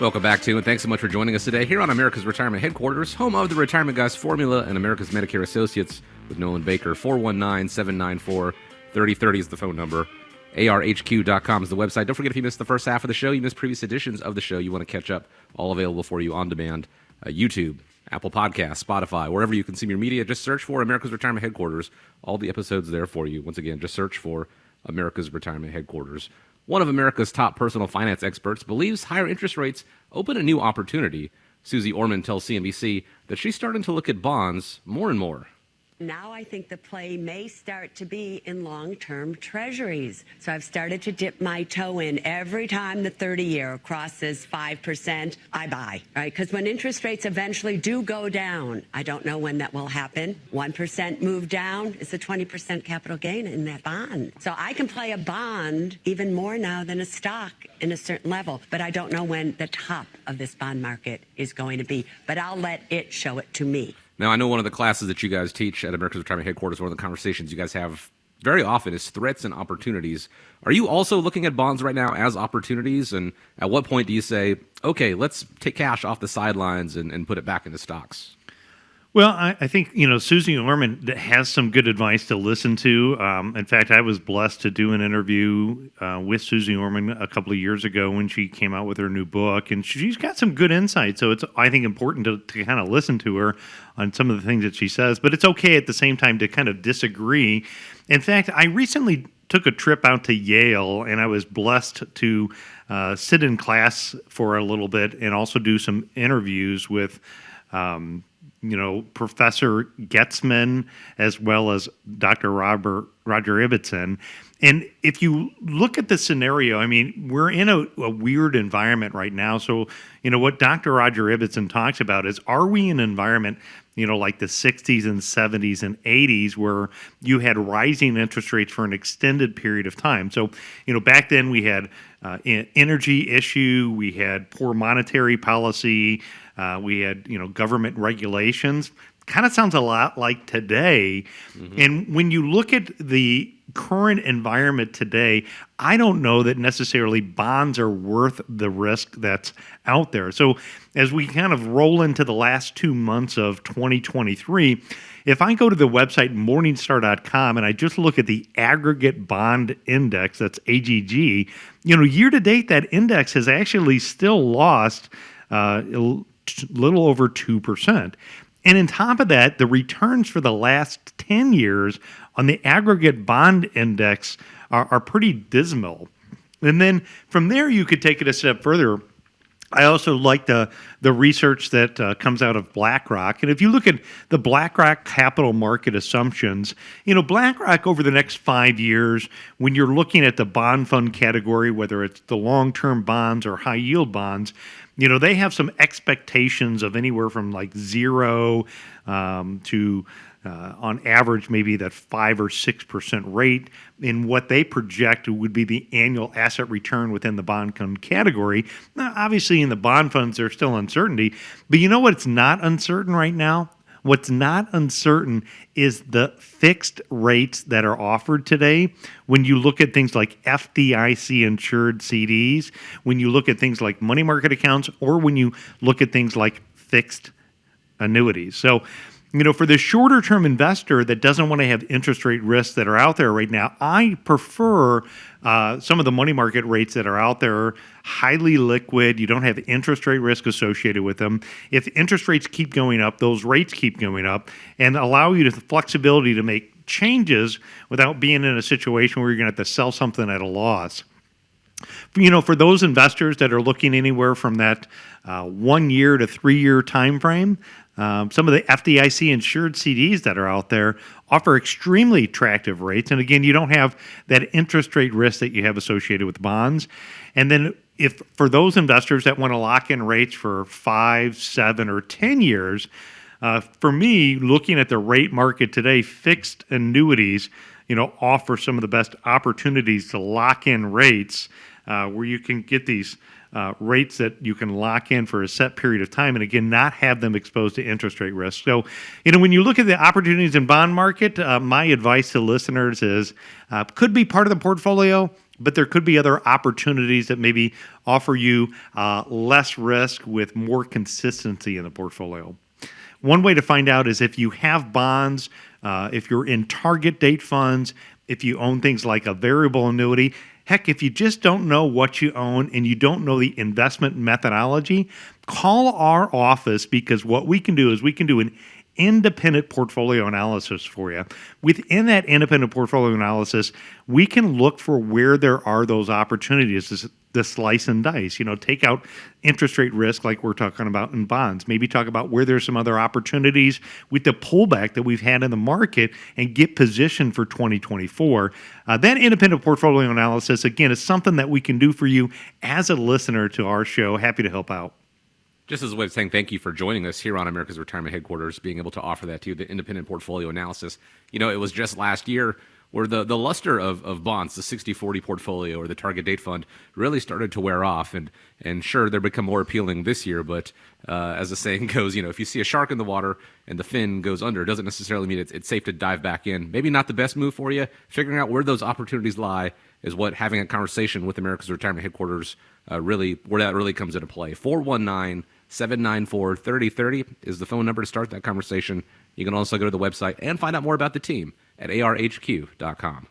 Welcome back to, and thanks so much for joining us today here on America's Retirement Headquarters, home of the Retirement Guys Formula and America's Medicare Associates with Nolan Baker. 419-794-3030 is the phone number. ARHQ.com is the website. Don't forget, if you missed the first half of the show, you missed previous editions of the show, you want to catch up, all available for you on demand. YouTube, Apple Podcasts, Spotify, wherever you consume your media, just search for America's Retirement Headquarters. All the episodes there for you. Once again, just search for America's Retirement Headquarters. One of America's top personal finance experts believes higher interest rates open a new opportunity. Susie Orman tells CNBC that she's starting to look at bonds more and more. Now I think the play may start to be in long-term treasuries. So I've started to dip my toe in. Every time the 30-year crosses 5%, I buy, right? Because when interest rates eventually do go down, I don't know when that will happen. 1% move down is a 20% capital gain in that bond. So I can play a bond even more now than a stock in a certain level. But I don't know when the top of this bond market is going to be. But I'll let it show it to me. Now, I know one of the classes that you guys teach at America's Retirement Headquarters, one of the conversations you guys have very often is threats and opportunities. Are you also looking at bonds right now as opportunities? And at what point do you say, okay, let's take cash off the sidelines and put it back into stocks? Well, I think, Susie Orman has some good advice to listen to. In fact, I was blessed to do an interview with Susie Orman a couple of years ago when she came out with her new book, and she's got some good insight. So it's, I think, important to kind of listen to her on some of the things that she says. But it's okay at the same time to kind of disagree. In fact, I recently took a trip out to Yale, and I was blessed to sit in class for a little bit and also do some interviews with Professor Getzman, as well as Dr. Roger Ibbotson. And if you look at the scenario, I mean, we're in a weird environment right now. So, what Dr. Roger Ibbotson talks about is, are we in an environment, like the 60s and 70s and 80s, where you had rising interest rates for an extended period of time? So, back then we had energy issue, we had poor monetary policy, we had, government regulations. Kind of sounds a lot like today. Mm-hmm. And when you look at the current environment today, I don't know that necessarily bonds are worth the risk that's out there. So as we kind of roll into the last 2 months of 2023, if I go to the website Morningstar.com and I just look at the aggregate bond index, that's AGG, year to date, that index has actually still lost a little over 2%. And on top of that, the returns for the last 10 years on the aggregate bond index are pretty dismal. And then from there, you could take it a step further. I also like the research that comes out of BlackRock. And if you look at the BlackRock capital market assumptions, BlackRock over the next 5 years, when you're looking at the bond fund category, whether it's the long-term bonds or high-yield bonds, they have some expectations of anywhere from like 0 to on average, maybe that 5 or 6% rate in what they project would be the annual asset return within the bond fund category. Now, obviously, in the bond funds, there's still uncertainty. But you know what's not uncertain right now? What's not uncertain is the fixed rates that are offered today. When you look at things like FDIC-insured CDs, when you look at things like money market accounts, or when you look at things like fixed annuities. So, for the shorter term investor that doesn't want to have interest rate risks that are out there right now, I prefer some of the money market rates that are out there, highly liquid. You don't have interest rate risk associated with them. If interest rates keep going up, those rates keep going up and allow you the flexibility to make changes without being in a situation where you're going to have to sell something at a loss. For those investors that are looking anywhere from that 1 year to 3 year time frame, some of the FDIC insured CDs that are out there offer extremely attractive rates. And again, you don't have that interest rate risk that you have associated with bonds. And then if for those investors that want to lock in rates for 5, 7, or 10 years, for me, looking at the rate market today, fixed annuities, offer some of the best opportunities to lock in rates where you can get these rates that you can lock in for a set period of time, and again, not have them exposed to interest rate risk. So, when you look at the opportunities in bond market, my advice to listeners is could be part of the portfolio, but there could be other opportunities that maybe offer you less risk with more consistency in the portfolio. One way to find out is if you have bonds, if you're in target date funds, if you own things like a variable annuity. Heck, if you just don't know what you own and you don't know the investment methodology, call our office, because what we can do is we can do an independent portfolio analysis for you. Within that independent portfolio analysis, we can look for where there are those opportunities to slice and dice. Take out interest rate risk like we're talking about in bonds. Maybe talk about where there's some other opportunities with the pullback that we've had in the market and get positioned for 2024. That independent portfolio analysis, again, is something that we can do for you as a listener to our show. Happy to help out. Just as a way of saying thank you for joining us here on America's Retirement Headquarters, being able to offer that to you, the independent portfolio analysis. It was just last year where the luster of bonds, the 60-40 portfolio or the target date fund, really started to wear off. And sure, they're become more appealing this year, but as the saying goes, if you see a shark in the water and the fin goes under, it doesn't necessarily mean it's safe to dive back in. Maybe not the best move for you. Figuring out where those opportunities lie is what having a conversation with America's Retirement Headquarters where that really comes into play. 419-794-3030 is the phone number to start that conversation. You can also go to the website and find out more about the team at arhq.com.